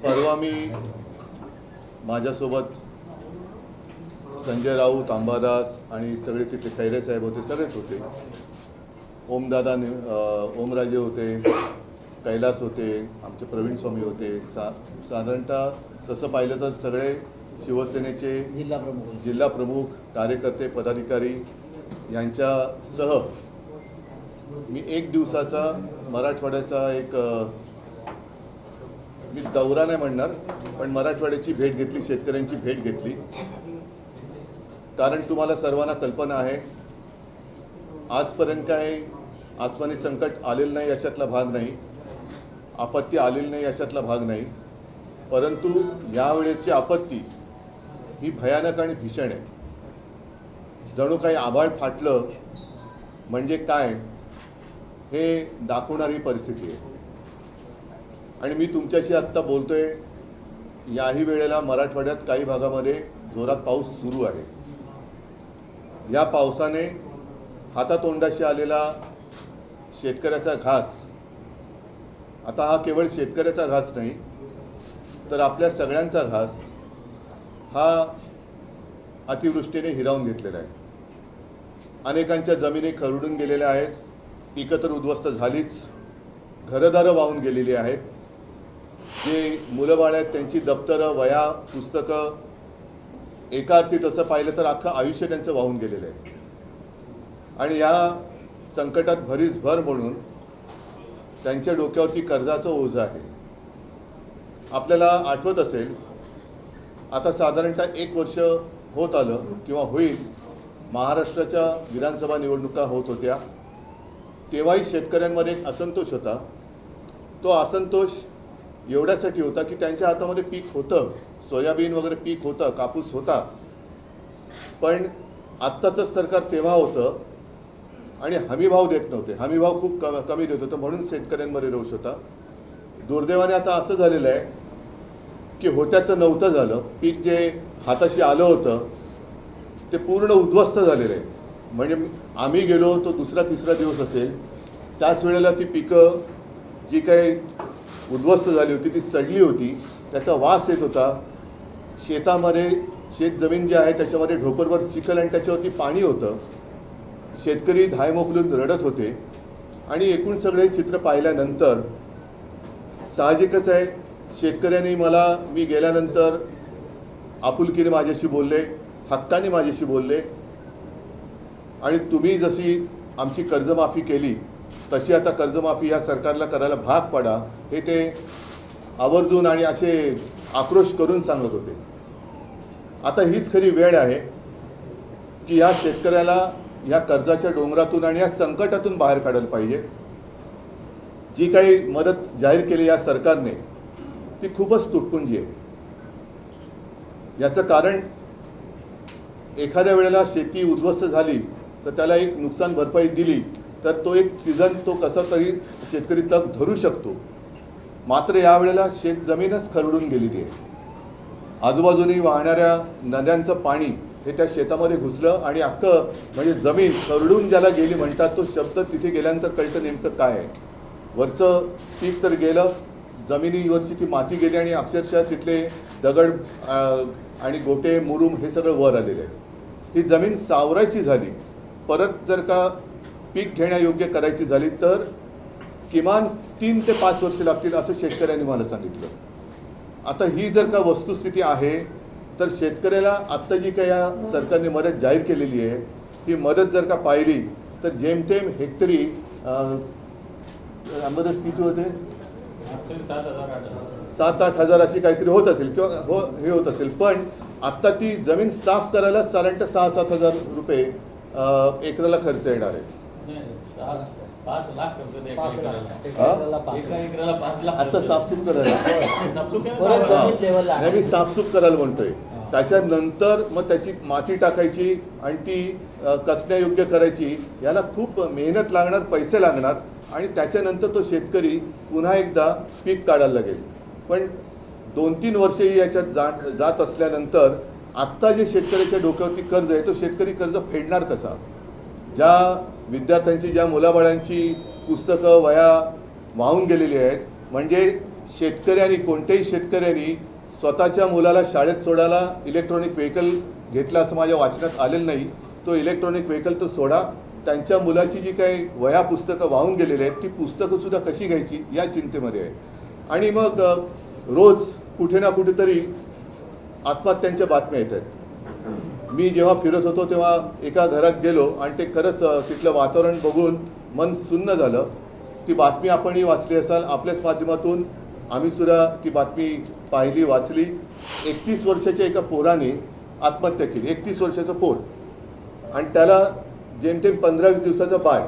परवा मी माझ्यासोबत संजय राऊत, अंबादास आणि सगळे तिथे खैरे साहेब होते, सगळेच होते. ओमदादा, ओमराजे होते, कैलास होते, आमचे प्रवीण स्वामी होते. साधारणतः तसं पाहिलं तर सगळे शिवसेनेचे जिल्हा प्रमुख, कार्यकर्ते, पदाधिकारी यांच्यासह मी एक दिवसाचा मराठवाड्याचा एक मी दौरा नाही म्हणणार, पण मराठवाड्याची भेट घेतली, शेतकऱ्यांची भेट घेतली. कारण तुम्हाला सर्वांना कल्पना आहे, आजपर्यंत काय आसमानी संकट आलेलं नाही अशातला भाग नाही, आपत्ती आलेली नाही अशातला भाग नाही. परंतु यावेळेची आपत्ती ही भयानक आणि भीषण आहे. जणू काही आभाळ फाटलं म्हणजे काय हे दाखवणारी परिस्थिती आहे. आणि मी तुमच्याशी आत्ता बोलतोय, याही वेळेला मराठवाड्यात काही भागामध्ये जोरात पाऊस सुरू आहे. या पावसाने हातातोंडाशी आलेला शेतकऱ्याचा घास, आता हा केवळ शेतकऱ्याचा घास नाही तर आपल्या सगळ्यांचा घास हा अतिवृष्टीने हिरावून घेतलेला आहे. अनेकांच्या जमिनी खरडून गेलेल्या आहेत, पिकं तर उद्ध्वस्त झालीच, घरदारं वाहून गेलेली आहेत. जे मुलं बाळ आहेत त्यांची दप्तरं, वह्या, पुस्तकं, एका अर्थी तसं पाहिलं तर अख्खं आयुष्य त्यांचं वाहून गेलेलं आहे. आणि या संकटात भरीसभर म्हणून त्यांच्या डोक्यावरती कर्जाचं ओझं आहे. आपल्याला आठवत असेल, आता साधारणतः 1 वर्ष होत आलं किंवा होईल, महाराष्ट्राच्या विधानसभा निवडणुका होत होत्या. तेव्हाही शेतकऱ्यांमध्ये एक असंतोष होता. तो असंतोष एवढ्यासाठी होता की त्यांच्या हातामध्ये पीक होतं, सोयाबीन वगैरे पीक होतं, कापूस होता, पण आत्ताचंच सरकार तेव्हा होतं आणि हमीभाव देत नव्हते. हमीभाव खूप कमी देत होतं, म्हणून शेतकऱ्यांमध्ये रोष होता. दुर्दैवाने आता असं झालेलं आहे की होत्याचं नव्हतं झालं. पीक जे हाताशी आलं होतं ते पूर्ण उद्ध्वस्त झालेलं आहे. म्हणजे आम्ही गेलो तो दुसरा तिसरा दिवस असेल, त्याच वेळेला ती पिकं जी काही उद्ध्वस्त झाली होती ती सडली होती, त्याचा वास येत होता. शेतामध्ये शेतजमीन जी आहे त्याच्यामध्ये ढोपरभर चिखल आणि त्याच्यावरती पाणी होतं. शेतकरी धाय मोकलून रडत होते. आणि एकूण सगळे चित्र पाहिल्यानंतर साहजिकच आहे, शेतकऱ्यांनी मी गेल्यानंतर आपुलकीने माझ्याशी बोलले, हक्काने माझ्याशी बोलले. आणि तुम्ही जशी आमची कर्जमाफी केली तशी आता कर्जमाफी या सरकारला करायला भाग पडा, हे ते आवर्जून आणि असे आक्रोश करून सांगत होते. आता हीच खरी वेळ आहे की या शेतकऱ्याला या कर्जाच्या डोंगरातून आणि या संकटातून बाहेर काढायला पाहिजे. जी काही मदत जाहीर केली या सरकारने ती खूपच तुटपुंजी आहे. याचं कारण, एखाद्या वेळेला शेती उद्ध्वस्त झाली तर त्याला एक नुकसान भरपाई दिली तर तो एक सीझन तो कसा तरी शेतकरी तग धरू शकतो. मात्र यावेळेला शेतजमीनच खरडून गेलेली आहे. आजूबाजूनी वाहणाऱ्या नद्यांचं पाणी हे त्या शेतामध्ये घुसलं आणि अख्खं म्हणजे जमीन खरडून ज्याला गेली म्हणतात, तो शब्द तिथे गेल्यानंतर कळतं नेमकं काय आहे. वरचं पीक तर गेलं, जमिनीवरची ती माती गेली आणि अक्षरशः तिथले दगड आणि गोटे, मुरुम हे सगळं वर आलेलं आहे. ही जमीन सावरायची झाली, परत जर का पीक घेण्यायोग्य करायची झाली तर किमान 3 ते 5 वर्ष लागतील असं शेतकऱ्यांनी मला सांगितलं. आता ही जर का वस्तुस्थिती आहे तर शेतकऱ्याला आत्ता जी काही या सरकारने मदत जाहीर केलेली आहे ही मदत जर का पाहिली तर जेमतेम हेक्टरी अंबादास किती होते, 7-8 हजार अशी काहीतरी होत असेल किंवा हे होत असेल. पण आत्ता ती जमीन साफ करायला साधारणतः 6-7 हजार रुपये एकराला खर्च येणार आहे. आता साफसूफ करायला, मी साफसूफ करायला म्हणतोय. त्याच्यानंतर मग त्याची माती टाकायची आणि ती कसण्यायोग्य करायची, याला खूप मेहनत लागणार, पैसे लागणार आणि त्याच्यानंतर तो शेतकरी पुन्हा एकदा पीक काढायला लागेल. पण 2-3 वर्षेही याच्यात जात असल्यानंतर आत्ता जे शेतकऱ्याच्या डोक्यावरती कर्ज आहे तो शेतकरी कर्ज फेडणार कसा. ज्या विद्यार्थ्यांची, ज्या मुलाबाळांची पुस्तकं, वह्या वाहून गेलेली आहेत म्हणजे शेतकऱ्यांनी, कोणत्याही शेतकऱ्यांनी स्वतःच्या मुलाला शाळेत सोडायला इलेक्ट्रॉनिक व्हेकल घेतला असं माझ्या वाचनात आलेलं नाही. तो इलेक्ट्रॉनिक व्हेकल तर सोडा, त्यांच्या मुलाची जी काही वह्या पुस्तकं वाहून गेलेली आहेत ती पुस्तकंसुद्धा कशी घ्यायची या चिंतेमध्ये आहे. आणि मग रोज कुठे ना कुठेतरी आत्महत्यांच्या बातम्या येत आहेत. मी जेव्हा फिरत होतो तेव्हा एका घरात गेलो आणि ते खरंच तिथलं वातावरण बघून मन सुन्न झालं. ती बातमी आपणही वाचली असाल, आपल्याच माध्यमातून आम्हीसुद्धा ती बातमी पाहिली, वाचली. 31 वर्षाच्या एका पोराने आत्महत्या केली. 31 वर्षाचं पोर, आणि त्याला जेमतेम 15-20 दिवसाचा बाळ.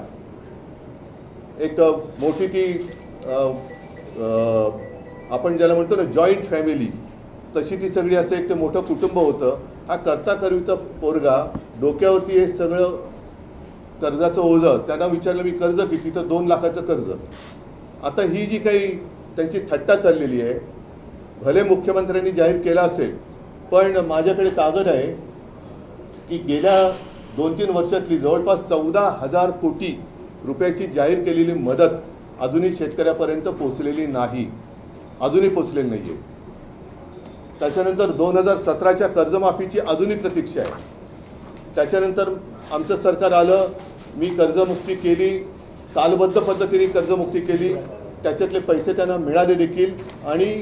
एक मोठी ती आपण ज्याला म्हणतो ना जॉईंट फॅमिली, तशी ती सगळी असं एक ते मोठं कुटुंब होतं. हा करता करविता पोरगा, डोक्यावरती हे सगळं कर्जाचं ओझं. त्यांना विचारलं मी कर्ज किती, तर 2 लाखाचं कर्ज. आता ही जी काही त्यांची थट्टा चाललेली आहे, भले मुख्यमंत्र्यांनी जाहीर केला असेल, पण माझ्याकडे कागद आहे की गेल्या 2-3 वर्षातली जवळपास 14,000 कोटी रुपयाची जाहीर केलेली मदत अजूनही शेतकऱ्यापर्यंत पोहोचलेली नाही, अजूनही पोहोचलेली नाही आहे. त्याच्यानंतर 2017च्या कर्जमाफीची अजूनही प्रतीक्षा आहे. त्याच्यानंतर आमचं सरकार आलं, मी कर्जमुक्ती केली, कालबद्ध पद्धतीने कर्जमुक्ती केली, त्याच्यातले पैसे त्यांना मिळाले देखील. आणि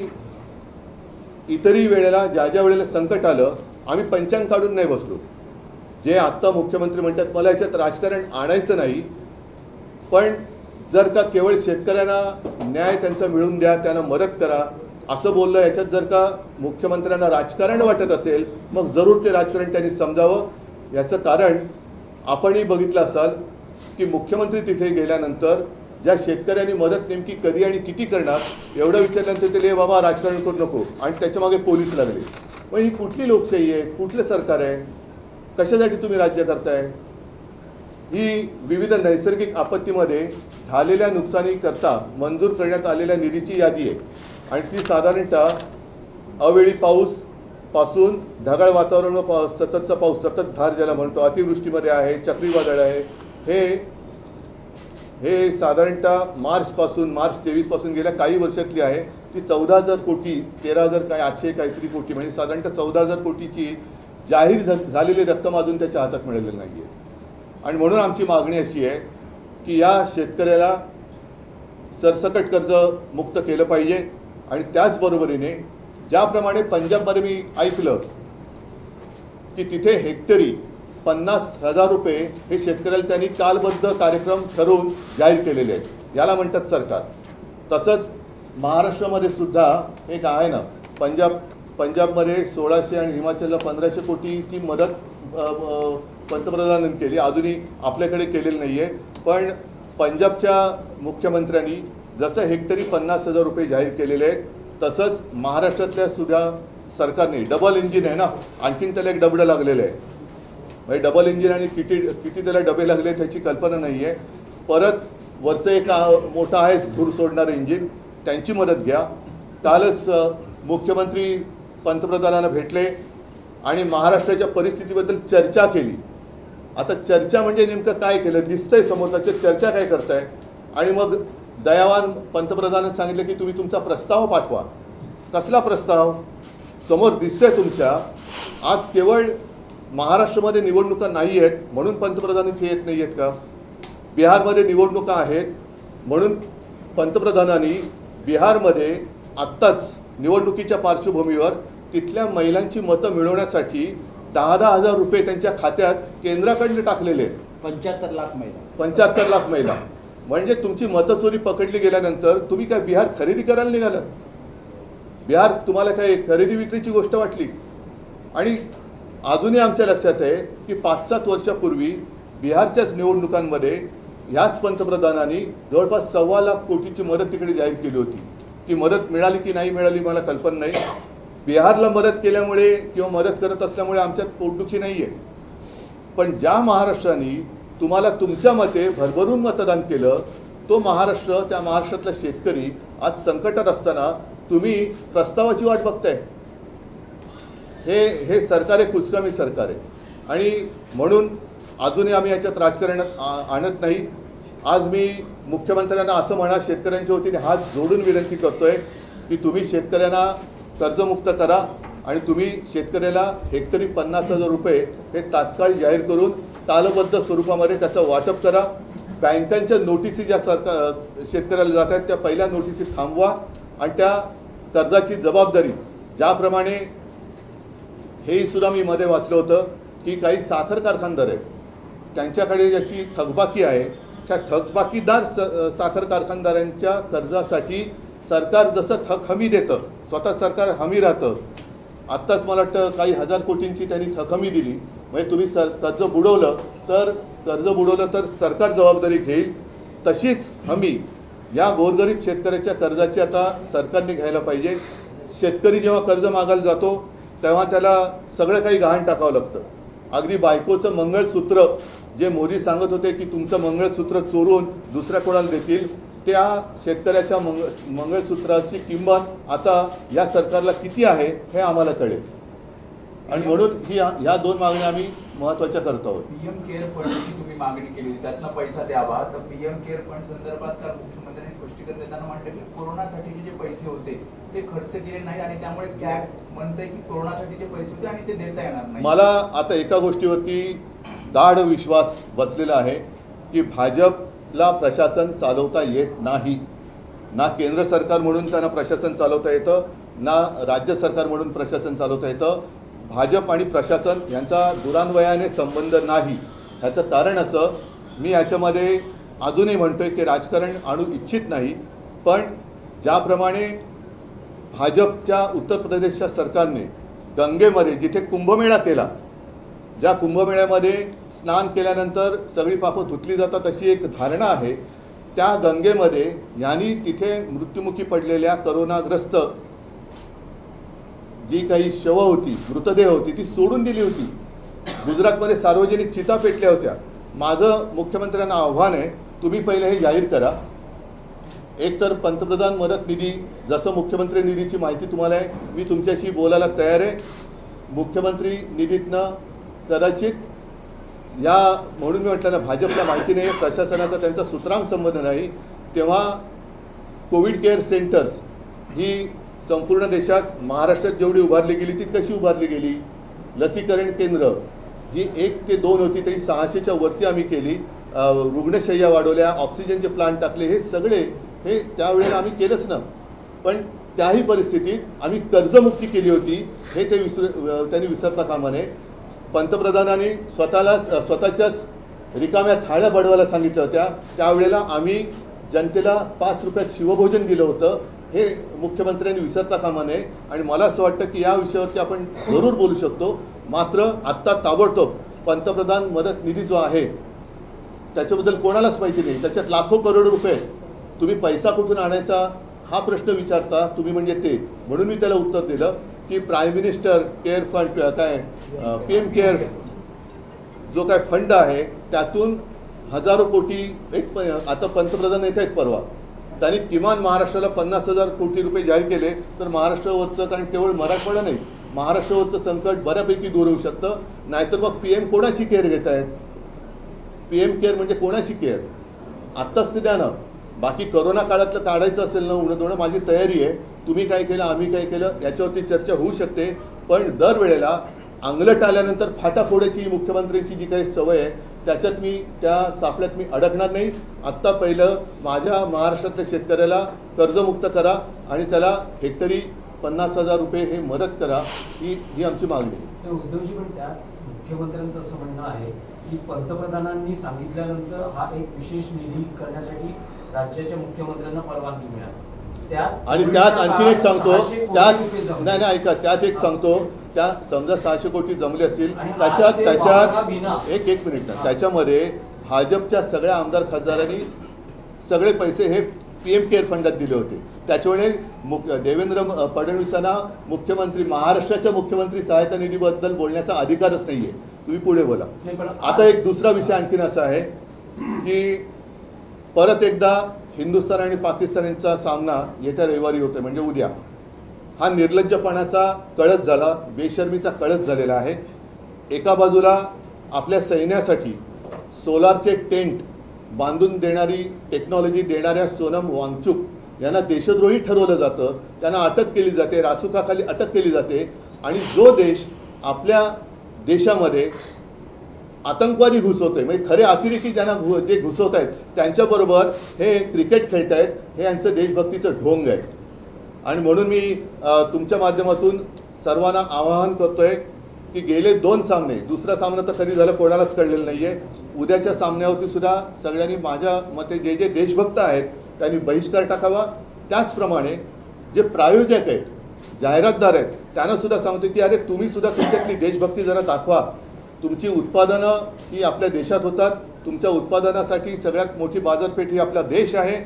इतरही वेळेला ज्या ज्या वेळेला संकट आलं आम्ही पंचांग काढून नाही बसलो. जे आत्ता मुख्यमंत्री म्हणतात मला याच्यात राजकारण आणायचं नाही, पण जर का केवळ शेतकऱ्यांना न्याय त्यांचा मिळवून द्या, त्यांना मदत करा असं बोललं, याच्यात जर का मुख्यमंत्र्यांना राजकारण वाटत असेल मग जरूर ते राजकारण त्यांनी समजावं. याचं कारण आपणही बघितलं असाल की मुख्यमंत्री तिथे गेल्यानंतर ज्या शेतकऱ्यांनी मदत नेमकी कधी आणि किती करणार एवढं विचारल्यानंतर ते बाबा राजकारण करू नको, आणि त्याच्यामागे पोलीस लागले. मग ही कुठली लोकशाही आहे, कुठलं सरकार आहे, कशासाठी तुम्ही राज्य करताय? ही विविध नैसर्गिक आपत्तीमध्ये झालेल्या नुकसानीकरता मंजूर करण्यात आलेल्या निधीची यादी आहे, आणि ती साधारणतः अवेळी पाऊस पासून ढगाळ वातावरण व सततचा पाऊस, सतत धार ज्याला म्हणतो, अतिवृष्टीमध्ये आहे, चक्रीवादळ आहे, हे साधारणतः मार्च 23 पासून गेल्या काही वर्षातली आहे. ती 14,000 कोटी 13,000 काय 800 काहीतरी कोटी, म्हणजे साधारणतः 14,000 कोटीची जाहीर झालेली रक्कम अजून त्याच्या हातात मिळालेली नाही आहे. आणि म्हणून आमची मागणी अशी आहे की या शेतकऱ्याला सरसकट कर्ज मुक्त केलं पाहिजे. आणि त्याचबरोबरीने ज्याप्रमाणे पंजाबमध्ये मी ऐकलं की तिथे हेक्टरी 50,000 रुपये हे शेतकऱ्याला त्यांनी कालबद्ध कार्यक्रम ठरवून जाहीर केलेले आहेत, याला म्हणतात सरकार. तसंच महाराष्ट्रामध्ये सुद्धा एक आहे ना, पंजाबमध्ये 1600 आणि हिमाचलला 1500 कोटीची मदत पंतप्रधानांनी केली, अजूनही आपल्याकडे केलेली नाही आहे. पण पंजाबच्या मुख्यमंत्र्यांनी जसं हेक्टरी 50,000 रुपये जाहीर केलेले आहेत, तसंच महाराष्ट्रातल्या सुद्धा सरकारने, डबल इंजिन आहे ना, आणखीन त्याला एक डबडं लागलेलं आहे. म्हणजे डबल इंजिन आणि किती त्याला डबे लागले त्याची कल्पना नाही आहे. परत वरचं एक मोठं आहे धूर सोडणारं इंजिन, त्यांची मदत घ्या. कालच मुख्यमंत्री पंतप्रधानांना भेटले आणि महाराष्ट्राच्या परिस्थितीबद्दल चर्चा केली. आता चर्चा म्हणजे नेमकं काय केलं दिसतंय समोर, त्याची चर्चा काय करताय? आणि मग दयावान पंतप्रधानांनी सांगितलं की तुम्ही तुमचा प्रस्ताव पाठवा. कसला प्रस्ताव? समोर दिसतंय तुमच्या. आज केवळ महाराष्ट्रामध्ये निवडणुका नाही आहेत म्हणून पंतप्रधान इथे येत नाही आहेत का? बिहारमध्ये निवडणुका आहेत म्हणून पंतप्रधानांनी बिहारमध्ये आत्ताच निवडणुकीच्या पार्श्वभूमीवर तिथल्या महिलांची मतं मिळवण्यासाठी 10,000 रुपये त्यांच्या खात्यात केंद्राकडनं टाकलेले आहेत. 75 लाख महिला. म्हणजे तुमची मतचोरी पकडली गेल्यानंतर तुम्ही काय बिहार खरेदी करायला निघालात? बिहार तुम्हाला काय खरेदी विक्रीची गोष्ट वाटली? आणि अजूनही आमच्या लक्षात आहे की 5-7 वर्षापूर्वी बिहारच्याच निवडणुकांमध्ये ह्याच पंतप्रधानांनी जवळपास 1.25 लाख कोटीची मदत तिकडे जाहीर केली होती. ती मदत मिळाली की नाही मिळाली मला कल्पना नाही. बिहारला मदत केल्यामुळे किंवा मदत करत असल्यामुळे आमच्यात पोटदुखी नाही आहे. पण ज्या महाराष्ट्राने तुम्हाला तुमच्या मते भरभरून मतदान केलं, तो महाराष्ट्र, त्या महाराष्ट्रातला शेतकरी आज संकटात असताना तुम्ही प्रस्तावाची वाट बघताय. हे सरकार आहे, कुचकामी सरकार आहे. आणि म्हणून अजूनही आम्ही याच्यात राजकारण आणत नाही. आज मी मुख्यमंत्र्यांना असं म्हणा, शेतकऱ्यांच्या वतीने हात जोडून विनंती करतोय की तुम्ही शेतकऱ्यांना कर्जमुक्त करा आणि तुम्ही शेतकऱ्याला हेक्टरी 50,000 रुपये हे तात्काळ जाहीर करून तालबद्ध स्वरूपामध्ये त्याचं वाटप करा. बँकांच्या नोटिसी ज्या शेतकऱ्याला जात आहेत त्या पहिल्या नोटिसी थांबवा आणि त्या कर्जाची जबाबदारी ज्याप्रमाणे हेही सुद्धा मी मध्ये वाचलं होतं की काही साखर कारखानदार आहेत त्यांच्याकडे ज्याची थकबाकी आहे त्या थकबाकीदार साखर कारखानदारांच्या कर्जासाठी सरकार जसं थक हमी देतं, स्वतः सरकार हमी राहतं. आत्ताच मला वाटतं काही हजार कोटींची त्यांनी थक हमी दिली. म्हणजे तुम्ही कर्ज बुडवलं तर सरकार जबाबदारी घेईल. तशीच हमी या गोरगरीब शेतकऱ्याच्या कर्जाची आता सरकारने घ्यायला पाहिजे. शेतकरी जेव्हा कर्ज मागायला जातो तेव्हा त्याला सगळं काही गहाण टाकावं लागतं. अगदी बायकोचं मंगळसूत्र जे मोदी सांगत होते की तुमचं मंगळसूत्र चोरून दुसऱ्या कोणाला देतील, त्या शेतकऱ्याच्या मंगळसूत्राची किंमत आता या सरकारला किती आहे हे आम्हाला कळेल. आणि म्हणून ह्या दोन मागण्या आम्ही महत्त्वाच्या करत आहोत. पीएम केअर फंडची तुम्ही मागणी केली होती, त्यातनं पैसा द्यावा. तर पीएम केअर फंड संदर्भात काल मुख्यमंत्र्यांनी स्पष्टीकरण देताना म्हटलं की कोरोनासाठीचे जे पैसे होते ते खर्च केले नाही आणि त्यामुळे कॅग म्हणतंय की कोरोनासाठीचे पैसे होते आणि ते देता येणार नाही. मला आता एका गोष्टीवरती गाढ विश्वास बसलेला आहे की भाजपला प्रशासन चालवता येत नाही. ना केंद्र सरकार म्हणून त्यांना प्रशासन चालवता येतं, ना राज्य सरकार म्हणून प्रशासन चालवता येतं. भाजप आणि प्रशासन यांचा दुरान्वयाने संबंध नाही. ह्याचं कारण असं, मी ह्याच्यामध्ये अजूनही म्हणतोय की राजकारण आणू इच्छित नाही, पण ज्याप्रमाणे भाजपच्या उत्तर प्रदेशच्या सरकारने गंगेमध्ये जिथे कुंभमेळा केला, ज्या कुंभमेळ्यामध्ये स्नान केल्यानंतर सगळी पापं धुतली जातात अशी एक धारणा आहे, त्या गंगेमध्ये यांनी तिथे मृत्युमुखी पडलेल्या करोनाग्रस्त जी काही शवं होती, मृतदेह होती, ती सोडून दिली होती. गुजरातमध्ये सार्वजनिक चिता पेटल्या होत्या. माझं मुख्यमंत्र्यांना आव्हान आहे, तुम्ही पहिले हे जाहीर करा. एक तर पंतप्रधान मदत निधी, जसं मुख्यमंत्री निधीची माहिती तुम्हाला आहे, मी तुमच्याशी बोलायला तयार आहे. मुख्यमंत्री निधीतनं कदाचित या म्हणून मी म्हटलं ना, भाजपला माहिती नाही, प्रशासनाचा त्यांचा सुतराम संबंध नाही. तेव्हा कोविड केअर सेंटर्स ही संपूर्ण देशात, महाराष्ट्रात जेवढी उभारली गेली ती कशी उभारली गेली. लसीकरण केंद्र ही 1 ते 2 होती, तरी 600च्या वरती आम्ही केली. रुग्णशय्या वाढवल्या, ऑक्सिजनचे प्लांट टाकले, हे सगळे हे त्यावेळेला आम्ही केलंच ना. पण त्याही परिस्थितीत आम्ही कर्जमुक्ती केली होती, हे त्यांनी विसरता कामा नये. पंतप्रधानांनी स्वतःच्याच रिकाम्या थाळ्या बडवायला सांगितल्या होत्या. त्यावेळेला आम्ही जनतेला 5 रुपयात शिवभोजन दिलं होतं, हे मुख्यमंत्र्यांनी विसरता कामा नये. आणि मला असं वाटतं की या विषयावरती आपण जरूर बोलू शकतो. मात्र आत्ता ताबडतोब पंतप्रधान मदत निधी जो आहे त्याच्याबद्दल कोणालाच माहिती नाही. त्याच्यात लाखो करोड रुपये तुम्ही पैसा कुठून आणायचा हा प्रश्न विचारता तुम्ही, म्हणजे ते. म्हणून मी त्याला उत्तर दिलं की प्राईम मिनिस्टर केअर फंड, काय पीएम केअर जो काय फंड आहे त्यातून हजारो कोटी, आता पंतप्रधान येत आहेत परवा, त्यांनी किमान महाराष्ट्राला 50,000 कोटी रुपये जाहीर केले, तर महाराष्ट्रावरचं, कारण केवळ मराठवाडा नाही, महाराष्ट्रावरचं संकट बऱ्यापैकी दूर होऊ शकतं. नाहीतर मग पीएम कोणाची केअर घेत आहेत? पीएम केअर म्हणजे कोणाची केअर? आत्ताच ते द्या ना. बाकी करोना काळातलं काढायचं असेल ना उणं माझी तयारी आहे. तुम्ही काय केलं, आम्ही काय केलं याच्यावरती चर्चा होऊ शकते. पण दरवेळेला अंगलट आल्यानंतर फाटा फोडायची मुख्यमंत्र्यांची जी काही सवय आहे, त्याच्यात त्या सापळ्यात मी अडकणार नाही. आत्ता पहिलं माझ्या महाराष्ट्रातल्या शेतकऱ्याला कर्जमुक्त करा आणि त्याला हेक्टरी 50,000 रुपये हे मदत करा, ही आमची मागणी आहे. उद्धवजी म्हणतात, मुख्यमंत्र्यांचं असं म्हणणं आहे की पंतप्रधानांनी सांगितल्यानंतर हा एक विशेष निधी करण्यासाठी राज्याच्या मुख्यमंत्र्यांना परवानगी मिळाली. आणि त्यात आणखी एक सांगतो, नाही ऐका, त्यात एक सांगतो, त्या समजा 600 कोटी जमले असतील, त्याच्यात एक मिनिट ना, त्याच्यामध्ये भाजपच्या सगळ्या आमदार खासदारांनी सगळे पैसे हे पीएम केअर फंडात दिले होते. त्याच्यामुळे देवेंद्र फडणवीसांना महाराष्ट्राच्या मुख्यमंत्री सहायता निधीबद्दल बोलण्याचा अधिकारच नाही आहे. तुम्ही पुढे बोला. आता एक दुसरा विषय आणखीन असा आहे की परत एकदा हिंदुस्थान आणि पाकिस्तान यांचा सामना येत्या रविवारी होतोय, म्हणजे उद्या. हा निर्लज्जपणाचा कळस झाला, बेशर्मीचा कळस झालेला आहे. एका बाजूला आपल्या सैन्यासाठी सोलारचे टेंट बांधून देणारी टेक्नॉलॉजी देणाऱ्या सोनम वांगचुक यांना देशद्रोही ठरवलं जातं, त्यांना अटक केली जाते, रासुकाखाली अटक केली जाते आणि जो देश आपल्या देशामध्ये आतंकवादी घुसवतोय, म्हणजे खरे अतिरेकी ज्यांना जे घुसवत आहेत त्यांच्याबरोबर हे क्रिकेट खेळत आहेत, हे यांचं देशभक्तीचं ढोंग आहे. आणि म्हणून मी तुमच्या माध्यमातून सर्वांना आवाहन करतोय की गेले 2 सामने, दुसरा सामना तर कधी झालं कोणालाच कळलेलं नाही आहे, उद्याच्या सामन्यावरती सुद्धा सगळ्यांनी माझ्या मते जे जे देशभक्त आहेत त्यांनी बहिष्कार टाकावा. त्याचप्रमाणे जे प्रायोजक आहेत, जाहिरातदार आहेत, त्यांना सुद्धा सांगतो की अरे तुम्ही सुद्धा तुमच्यातली देशभक्ती जरा दाखवा. तुमची उत्पादनं ही आपल्या देशात होतात, तुमच्या उत्पादनासाठी सगळ्यात मोठी बाजारपेठ ही आपला देश आहे.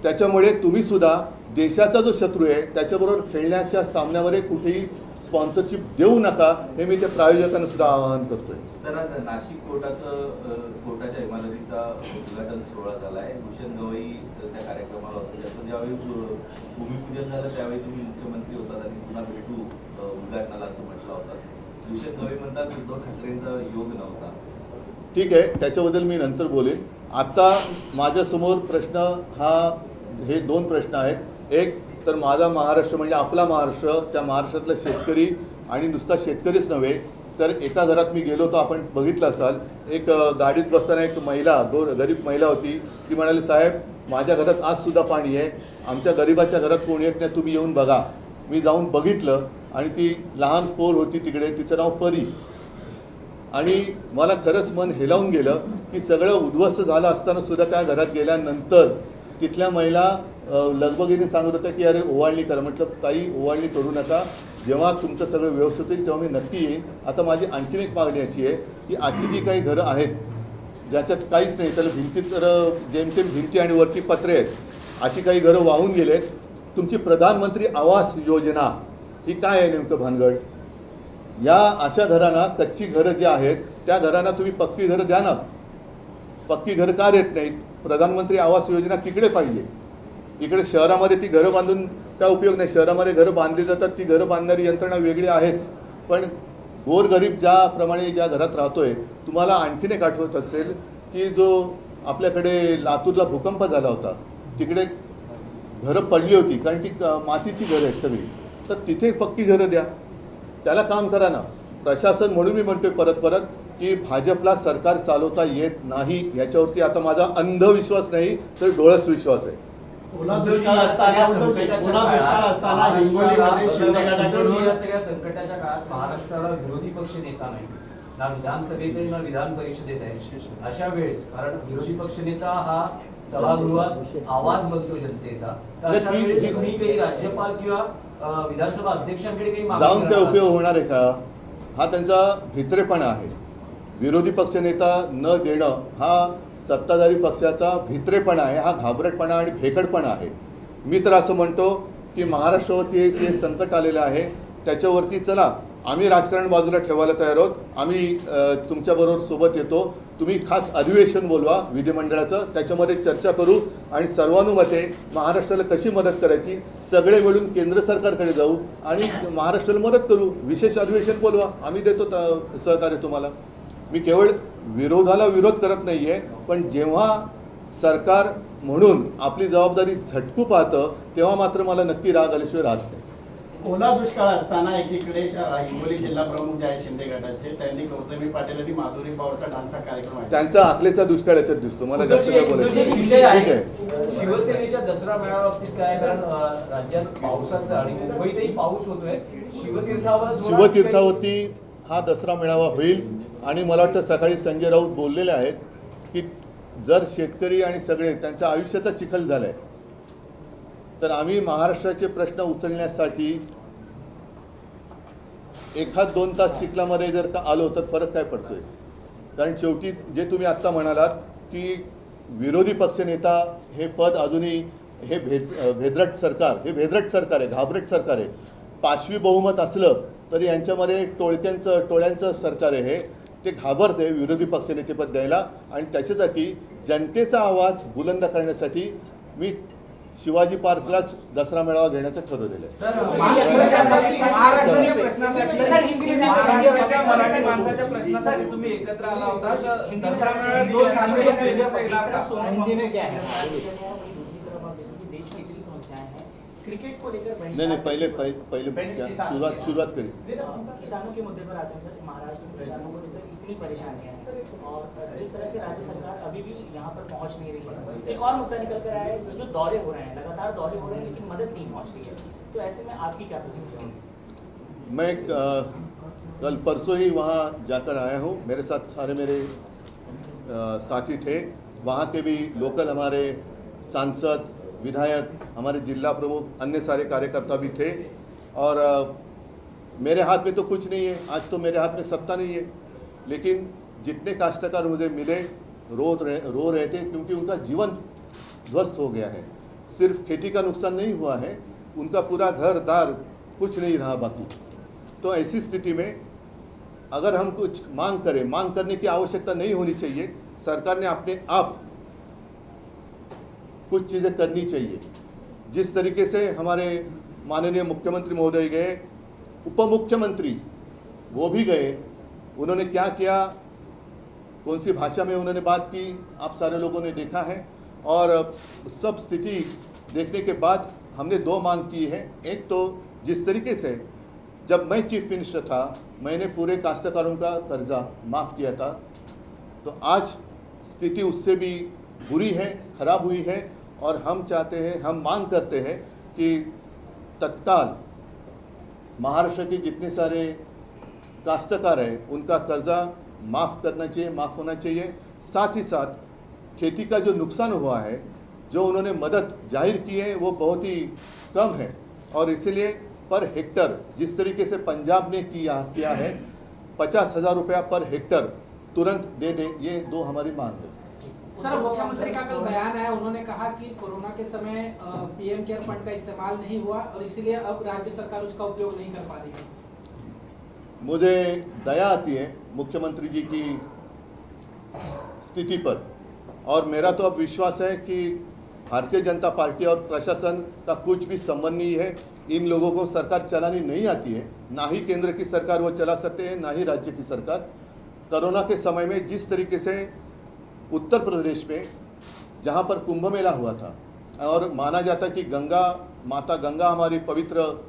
त्याच्यामुळे तुम्ही सुद्धा देशाचा जो शत्रू आहे त्याच्याबरोबर खेळण्याच्या सामन्यामध्ये कुठेही स्पॉन्सरशिप देऊ नका, हे मी त्या प्रायोजकांना सुद्धा आवाहन करतोय. सर, आज नाशिक कोर्टाच्या इमारतीचा उद्घाटन सोहळा झाला आहे. भूषण गवई त्या कार्यक्रमाला होते. त्याचं ज्यावेळी भूमिपूजन झालं त्यावेळी तुम्ही मुख्यमंत्री होतात आणि पुन्हा भेटू उद्घाटनाला असं म्हटलं होतं. भूषण गवई म्हणतात उद्धव ठाकरेंचा योग नव्हता. ठीक आहे, त्याच्याबद्दल मी नंतर बोलेन. आता माझ्यासमोर प्रश्न हे 2 प्रश्न आहेत. एक तर माझा महाराष्ट्र म्हणजे आपला महाराष्ट्र, त्या महाराष्ट्रातला शेतकरी आणि नुसता शेतकरीच नव्हे तर एका घरात मी गेलो तर आपण बघितलं असाल, एक गाडीत बसताना एक महिला, गरीब महिला होती. ती म्हणाली साहेब माझ्या घरात आज सुद्धा पाणी आहे, आमच्या गरिबाच्या घरात कोणी येत नाही, तुम्ही येऊन बघा. मी जाऊन बघितलं आणि ती लहान पोर होती तिकडे, तिचं नाव परी. आणि मला खरंच मन हेलावून गेलं की सगळं उद्ध्वस्त झालं असताना सुद्धा त्या घरात गेल्यानंतर तिथल्या महिला लगबगीने सांगत होत्या की अरे ओवाळणी करा. म्हटलं ताई ओवाळणी करू नका, जेव्हा तुमचं सगळं व्यवस्थित होईल तेव्हा मी नक्की येईन. आता माझी आणखीन एक मागणी अशी आहे की आजची जी काही घरं आहेत ज्याच्यात काहीच नाही, तर भिंती तर जेमतेम भिंती आणि वरती पत्रे आहेत, अशी काही घरं वाहून गेलेत. तुमची प्रधानमंत्री आवास योजना ही काय आहे नेमकं भानगड? या अशा घरांना, कच्ची घरं जी आहेत त्या घरांना तुम्ही पक्की घरं द्या ना. पक्की घरं का देत नाहीत? प्रधानमंत्री आवास योजना तिकडे पाहिजे. इकडे शहरामध्ये ती घरं बांधून काय उपयोग नाही. शहरामध्ये घरं बांधली जातात, ती घरं बांधणारी यंत्रणा वेगळी आहेच, पण गोरगरीब ज्या घरात राहतोय, तुम्हाला आणखीन एक आठवत असेल की जो आपल्याकडे लातूरला भूकंप झाला होता, तिकडे घरं पडली होती कारण ती मातीची घरं आहेत सगळी, तर तिथे पक्की घरं द्या, त्याला काम करा ना. प्रशासन म्हणून मी म्हणतोय परत की भाजपला सरकार चालवता येत नाही, याच्यावरती आता माझा अंधविश्वास नाही तर डोळस विश्वास आहे. या सगळ्या संकटाच्या काळात महाराष्ट्राला विरोधी पक्ष नेता नाही, ना विधानसभेत ना विधान परिषदेत आहे. अशा वेळेस कारण विरोधी पक्ष नेता हा सभागृहात आवाज बनतो जनतेचा, तर अशा वेळेस तुम्ही काही राज्यपाल किंवा विधानसभा अध्यक्षांकडे काही जाऊन काय उपयोग होणार आहे का? हा त्यांचा भित्रेपणा आहे. विरोधी पक्षनेता न देणं हा सत्ताधारी पक्षाचा भित्रेपणा आहे, हा घाबरटपणा आणि भेकडपणा आहे. मी तर असं म्हणतो की महाराष्ट्रावरती जे संकट आलेलं आहे त्याच्यावरती चला आम्ही राजकारण बाजूला ठेवायला तयार आहोत. आम्ही तुमच्याबरोबर सोबत येतो. तुम्ही खास अधिवेशन बोलवा विधिमंडळाचं, त्याच्यामध्ये चर्चा करू आणि सर्वानुमते महाराष्ट्राला कशी मदत करायची सगळे मिळून केंद्र सरकारकडे जाऊ आणि महाराष्ट्राला मदत करू. विशेष अधिवेशन बोलवा, आम्ही देतो सहकार्य तुम्हाला. मी केवळ विरोधाला विरोध करत नाही आहे, पण जेव्हा सरकार म्हणून आपली जबाबदारी झटकू पाहतं तेव्हा मात्र मला नक्की राग आल्याशिवाय राहत नाही. ओला दुष्काळ असताना एकीकडे हिंगोली जिल्हा प्रमुख जे आहे शिंदे गटाचे त्यांनी गौतमी पाटील आणि माधुरी पवारचा डान्सचा कार्यक्रम आहे. त्यांचा आखलेचा दुष्काळ याच्यात दिसतो. मला जास्त काय बोलायचं विषय आहे. ठीक आहे. शिवसेनेच्या दसरा मेळाव्याबाबतीत काय, कारण राज्यात पावसाचं आणि मुंबईतही पाऊस होतोय, शिवतीर्थावरती हा दसरा मेळावा होईल आणि मला वाटतं सकाळी संजय राऊत बोललेले आहेत की जर शेतकरी आणि सगळे त्यांच्या आयुष्याचा चिखल झालाय तर आम्ही महाराष्ट्राचे प्रश्न उचलण्यासाठी 1-2 तास चिखलामध्ये जर का आलो तर फरक काय पडतोय? कारण शेवटी जे तुम्ही आत्ता म्हणालात की विरोधी पक्षनेता हे पद अजूनही हे भेदरट सरकार आहे, घाबरट सरकार आहे. 5वी बहुमत असलं तरी यांच्यामध्ये टोळ्यांचं सरकार आहे. हे ते घाबरते विरोधी पक्षनेतेपद द्यायला आणि त्याच्यासाठी जनतेचा आवाज बुलंद करण्यासाठी मी शिवाजी पार्कलाच दसरा मेळावा घेण्याचं ठरवलेलं आहे. महाराष्ट्राच्या मराठी माणसाच्या प्रश्नासाठी तुम्ही एकत्र आला होता. दसरा मेळाव्यात 2 खासदार पहिला होता. हिंदी में क्या है देश में इतनी समस्याएं हैं क्रिकेट को लेकर नहीं पहले क्या शुरुआत करी. किसानों के मुद्दे पर आते हैं सर. महाराष्ट्र में किसानों को लेकर इतनी परेशानियां हैं और जिस तरह से राज्य सरकार अभी भी यहाँ पर पहुँच नहीं रही है. एक और मुद्दा निकल कर आया है, जो दौरे हो रहे हैं, लगातार दौरे हो रहे हैं लेकिन मदद नहीं पहुँच रही है. तो ऐसे में आपकी क्या प्रतिक्रिया होगी? मैं कल परसों ही वहाँ जाकर आया हूँ. मेरे साथ सारे मेरे साथी थे. वहाँ के भी लोकल हमारे सांसद, विधायक, हमारे जिला प्रमुख, अन्य सारे कार्यकर्ता भी थे. और मेरे हाथ में तो कुछ नहीं है, आज तो मेरे हाथ में सत्ता नहीं है, लेकिन जितने काश्तकार मुझे मिले रो रहे थे क्योंकि उनका जीवन ध्वस्त हो गया है. सिर्फ खेती का नुकसान नहीं हुआ है, उनका पूरा घर दार कुछ नहीं रहा बाकी. तो ऐसी स्थिति में अगर हम कुछ मांग करें, मांग करने की आवश्यकता नहीं होनी चाहिए. सरकार ने अपने आप कुछ चीज़ें करनी चाहिए. जिस तरीके से हमारे माननीय मुख्यमंत्री महोदय गए, उप मुख्यमंत्री वो भी गए, उन्होंने क्या किया, कौन सी भाषा में उन्होंने बात की, आप सारे लोगों ने देखा है. और सब स्थिति देखने के बाद हमने 2 मांग की है. एक तो जिस तरीके से जब मैं चीफ मिनिस्टर था मैंने पूरे काश्तकारों का कर्जा माफ़ किया था, तो आज स्थिति उससे भी बुरी है, खराब हुई है. और हम चाहते हैं, हम मांग करते हैं कि तत्काल महाराष्ट्र के जितने सारे काश्तकार हैं उनका कर्जा माफ़ करना चाहिए, माफ़ होना चाहिए. साथ ही साथ खेती का जो नुकसान हुआ है, जो उन्होंने मदद जाहिर की है वो बहुत ही कम है. और इसलिए पर हेक्टर जिस तरीके से पंजाब ने किया है 50,000 रुपया पर हेक्टर तुरंत दे दे. ये 2 हमारी मांग है. सर, मुख्यमंत्री का कल बयान है, उन्होंने कहा कि कोरोना के समय पीएम केयर फंड का इस्तेमाल नहीं हुआ और इसीलिए अब राज्य सरकार उसका उपयोग नहीं कर पा रही है. मुझे दया आती है मुख्यमंत्री जी की स्थिति पर. और मेरा तो अब विश्वास है कि भारतीय जनता पार्टी और प्रशासन का कुछ भी संबंध नहीं है. इन लोगों को सरकार चलानी नहीं आती है, ना ही केंद्र की सरकार वो चला सकते हैं, ना ही राज्य की सरकार. कोरोना के समय में जिस तरीके से उत्तर प्रदेश में जहाँ पर कुंभ मेला हुआ था और माना जाता कि माता गंगा हमारी पवित्र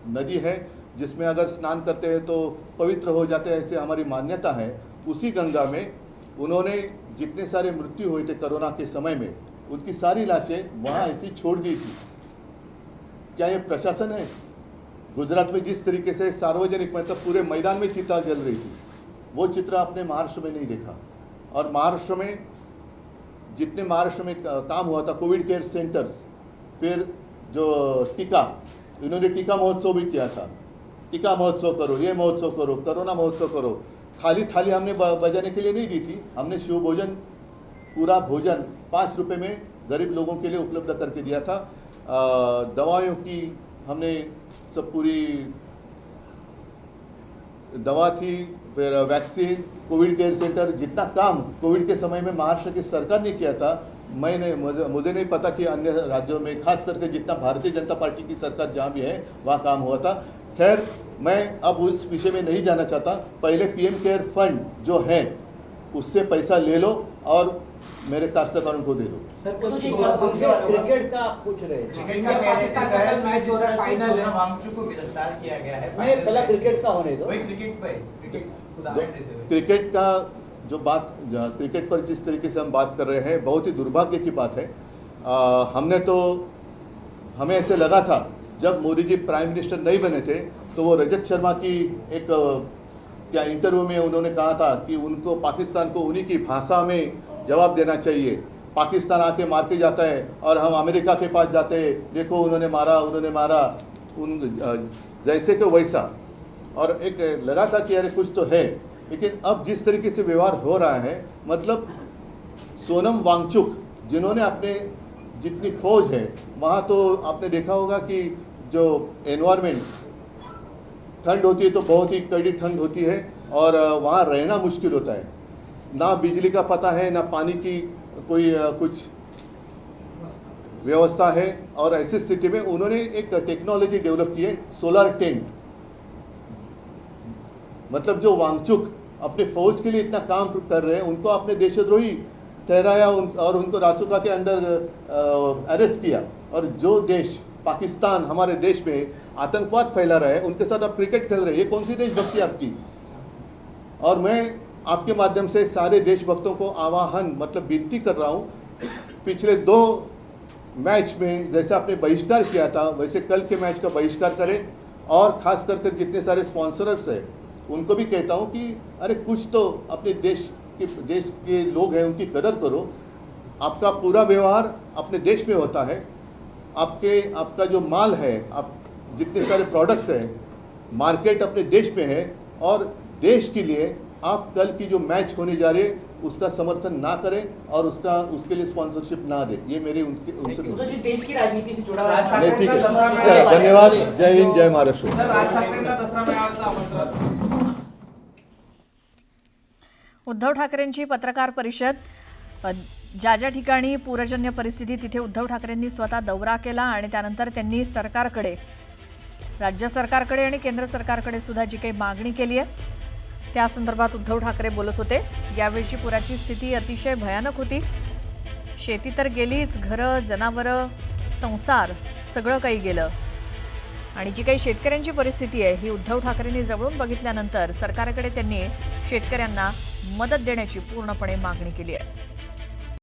नदी है, जिसमें अगर स्नान करते हैं तो पवित्र हो जाते हैं, ऐसे हमारी मान्यता है. उसी गंगा में उन्होंने जितने सारे मृत्यु हुए थे कोरोना के समय में, उनकी सारी लाशें वहाँ ऐसी छोड़ दी थी. क्या ये प्रशासन है? गुजरात में जिस तरीके से सार्वजनिक मतलब पूरे मैदान में चिता जल रही थी, वो चित्र आपने महाराष्ट्र में नहीं देखा. और महाराष्ट्र में जितने महाराष्ट्र में काम हुआ था, कोविड केयर सेंटर्स, फिर जो टीका, इन्होंने टीका महोत्सव भी किया था. टीका महोत्सव करो, ये महोत्सव करो, कोरोना महोत्सव करो. खाली थाली हमने बजाने के लिए नहीं दी थी, हमने शिव भोजन, पूरा भोजन 5 रुपये में गरीब लोगों के लिए उपलब्ध करके दिया था. दवाओं की हमने सब पूरी दवा थी, फिर वैक्सीन, कोविड केयर सेंटर, जितना काम कोविड के समय में महाराष्ट्र की सरकार ने किया था, मुझे नहीं पता कि अन्य राज्यों में, खास करके जितना भारतीय जनता पार्टी की सरकार जहाँ भी है वहाँ काम हुआ था. खैर, मैं अब उस विषय में नहीं जाना चाहता. पहले पीएम केयर फंड जो है उससे पैसा ले लो और मेरे काश्तकारों को दे दो. क्रिकेट का पूछ रहे हैं. इंडिया पाकिस्तान का कल मैच हो रहा है, फाइनल है. वांगचुक को गिरफ्तार किया गया है. नहीं, पहला क्रिकेट का होने दो. वही क्रिकेट पे उदाहरण देते हुए क्रिकेट का जो बात, क्रिकेट पर जिस तरीके से हम बात कर रहे हैं, बहुत ही दुर्भाग्य की बात है. हमें ऐसे लगा था जब मोदी जी प्राइम मिनिस्टर नहीं बने थे तो वो रजत शर्मा की एक क्या इंटरव्यू में उन्होंने कहा था कि उनको पाकिस्तान को उन्हीं की भाषा में जवाब देना चाहिए. पाकिस्तान आके मार के जाता है और हम अमेरिका के पास जाते हैं, देखो उन्होंने मारा, उन जैसे कि वैसा. और एक लगा था कि अरे कुछ तो है. लेकिन अब जिस तरीके से व्यवहार हो रहा है, मतलब सोनम वांगचुक जिन्होंने अपने जितनी फौज है वहाँ, तो आपने देखा होगा कि जो एनवायरमेंट ठंड होती है तो बहुत ही कड़ी ठंड होती है और वहाँ रहना मुश्किल होता है. ना बिजली का पता है, ना पानी की कोई कुछ व्यवस्था है और ऐसी स्थिति में उन्होंने एक टेक्नोलॉजी डेवलप की है, सोलर टेंट। मतलब जो वांगचुक अपने फौज के लिए इतना काम कर रहे हैं, उनको आपने देशद्रोही ठहराया और उनको रासुका के अंडर अरेस्ट किया। और जो देश पाकिस्तान हमारे देश में आतंकवाद फैला रहा है, उनके साथ आप क्रिकेट खेल रहे हैं, ये कौन सी देशभक्ति आपकी? और मैं आपके माध्यम से सारे देशभक्तों को आह्वान मतलब विनती कर रहा हूँ, पिछले 2 मैच में जैसे आपने बहिष्कार किया था, वैसे कल के मैच का बहिष्कार करें। और खास कर जितने सारे स्पॉन्सर्स हैं उनको भी कहता हूँ कि अरे कुछ तो अपने देश के लोग हैं, उनकी कदर करो। आपका पूरा व्यवहार अपने देश में होता है, आपका जो माल है, आप जितने सारे प्रोडक्ट्स हैं, मार्केट अपने देश में है। और देश के लिए आप कल की जो मैच होने जा रही है उसका समर्थन ना करें और उसके लिए स्पॉन्सरशिप ना दें। ये मेरी उनसे तो जो देश की राजनीति से जुड़ा हुआ है, नहीं, ठीक है, धन्यवाद। जय हिंद, जय महाराष्ट्र। उद्धव ठाकरेंची पत्रकार परिषद। ज्या ज्या ठिकाणी पूरजन्य परिस्थिती तिथे उद्धव ठाकरेंनी स्वतः दौरा केला आणि त्यानंतर त्यांनी सरकारकडे, राज्य सरकारकडे आणि केंद्र सरकारकडे सुद्धा जी काही मागणी केली आहे त्या संदर्भात उद्धव ठाकरे बोलत होते। यावेळची पुराची स्थिती अतिशय भयानक होती। शेती तर गेलीच, घरं, जनावरं, संसार सगळं काही गेलं। आणि जी काही शेतकऱ्यांची परिस्थिती आहे ही उद्धव ठाकरेंनी जवळून बघितल्यानंतर सरकारकडे त्यांनी शेतकऱ्यांना मदत देण्याची पूर्णपणे मागणी केली आहे।